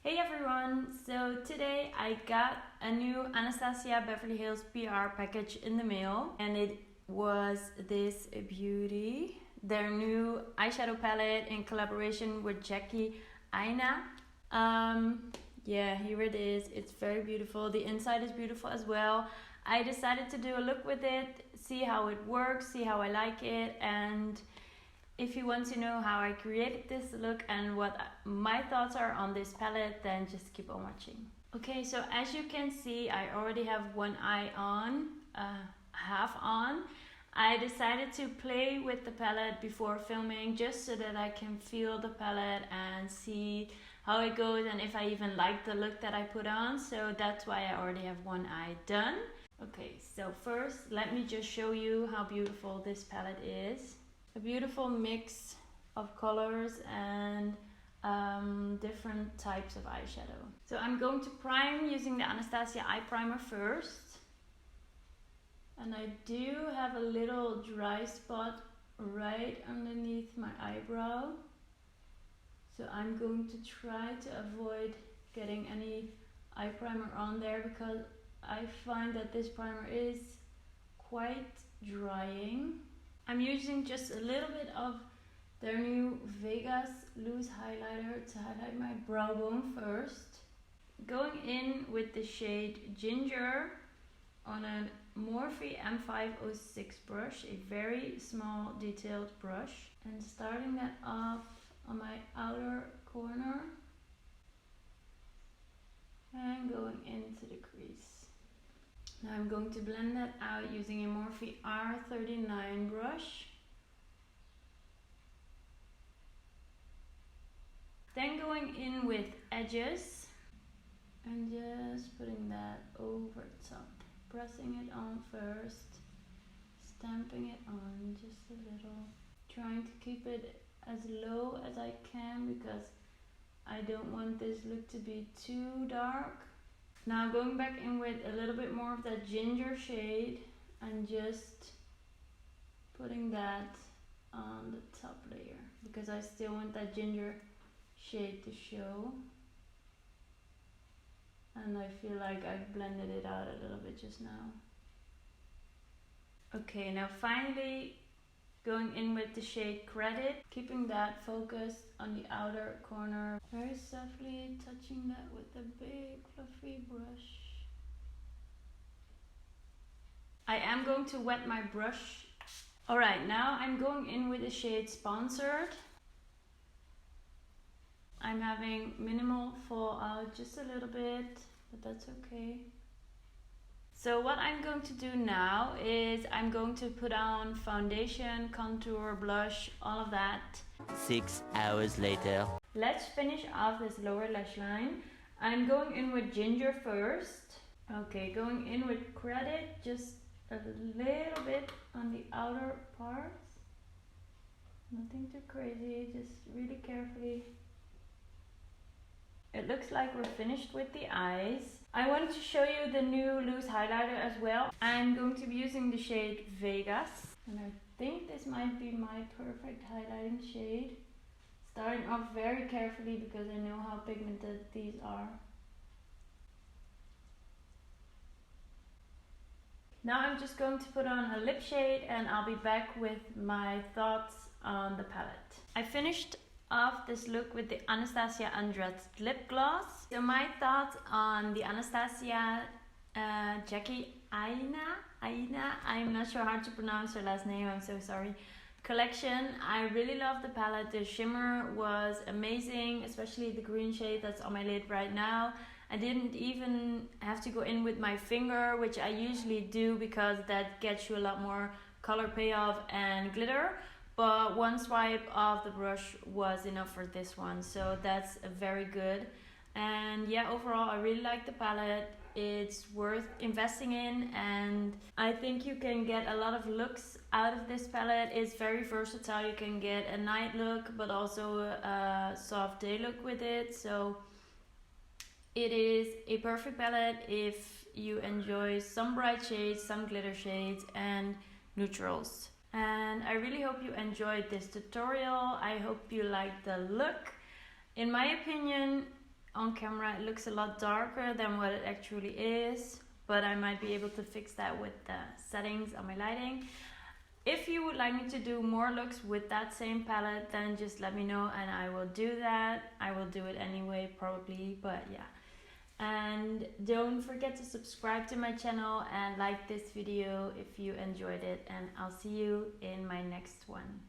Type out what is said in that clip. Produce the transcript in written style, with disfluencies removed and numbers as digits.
Hey everyone! So today I got a new Anastasia Beverly Hills PR package in the mail, and it was this beauty. Their new eyeshadow palette in collaboration with Jackie Aina. Yeah, here it is. It's very beautiful. The inside is beautiful as well. I decided to do a look with it, see how it works, see how I like it, and if you want to know how I created this look and what my thoughts are on this palette, then just keep on watching. Okay, so as you can see, I already have one eye on, half on. I decided to play with the palette before filming just so that I can feel the palette and see how it goes and if I even like the look that I put on. So that's why I already have one eye done. Okay, so first let me just show you how beautiful this palette is. A beautiful mix of colors and different types of eyeshadow. So I'm going to prime using the Anastasia eye primer first. And I do have a little dry spot right underneath my eyebrow. So I'm going to try to avoid getting any eye primer on there because I find that this primer is quite drying. I'm using just a little bit of their new Vegas loose highlighter to highlight my brow bone first. Going in with the shade Ginger on a Morphe M506 brush, a very small detailed brush, and starting that off on my outer corner and going into the crease. Now I'm going to blend that out using a Morphe R39 brush. Then going in with edges and just putting that over top. Pressing it on first, stamping it on just a little. Trying to keep it as low as I can because I don't want this look to be too dark. Now going back in with a little bit more of that ginger shade and just putting that on the top layer because I still want that ginger shade to show. And I feel like I've blended it out a little bit just now. Okay, now finally going in with the shade Credit, keeping that focused on the outer corner. Very softly touching that with a big fluffy brush. I am going to wet my brush. Alright, now I'm going in with the shade Sponsored. I'm having minimal fallout, just a little bit, but that's okay. So what I'm going to do now is I'm going to put on foundation, contour, blush, all of that. 6 hours later. Let's finish off this lower lash line. I'm going in with Ginger first. Okay, going in with Credit, just a little bit on the outer parts. Nothing too crazy, just really carefully. It looks like we're finished with the eyes. I wanted to show you the new loose highlighter as well. I'm going to be using the shade Vegas. And I think this might be my perfect highlighting shade. Starting off very carefully because I know how pigmented these are. Now I'm just going to put on a lip shade and I'll be back with my thoughts on the palette. I finished off this look with the Anastasia Undressed Lip Gloss. So my thoughts on the Anastasia Jackie Aina, I'm not sure how to pronounce her last name, I'm so sorry, collection. I really love the palette. The shimmer was amazing, especially the green shade that's on my lid right now. I didn't even have to go in with my finger, which I usually do because that gets you a lot more color payoff and glitter. But one swipe of the brush was enough for this one, so that's very good. And yeah, overall I really like the palette. It's worth investing in and I think you can get a lot of looks out of this palette. It's very versatile. You can get a night look but also a soft day look with it. So it is a perfect palette if you enjoy some bright shades, some glitter shades and neutrals. And I really hope you enjoyed this tutorial. I hope you liked the look. In my opinion, on camera it looks a lot darker than what it actually is, but I might be able to fix that with the settings on my lighting. If you would like me to do more looks with that same palette, then just let me know and I will do that. I will do it anyway probably, but yeah. And don't forget to subscribe to my channel and like this video if you enjoyed it, and I'll see you in my next one.